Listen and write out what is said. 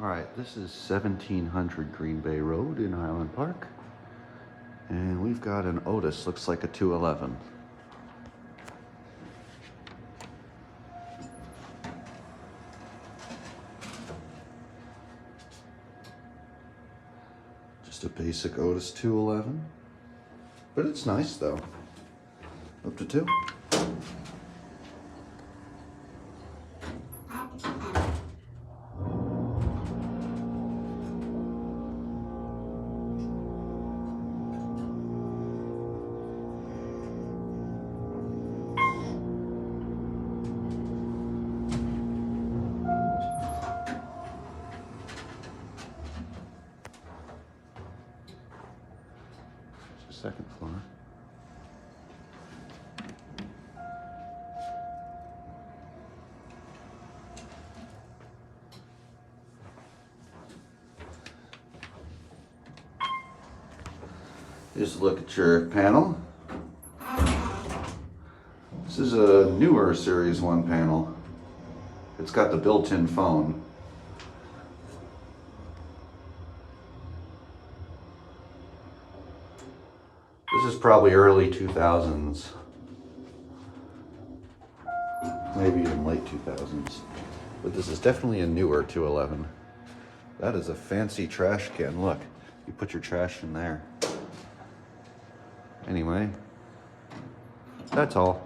All right, this is 1700 Green Bay Road in Highland Park. And we've got an Otis, looks like a 211. Just a basic Otis 211. But it's nice though. Up to 2. Second floor. Just look at your panel. This is a newer Series 1 panel. It's got the built-in phone. This is probably early 2000s. Maybe even late 2000s. But this is definitely a newer 211. That is a fancy trash can. Look, you put your trash in there. Anyway, that's all.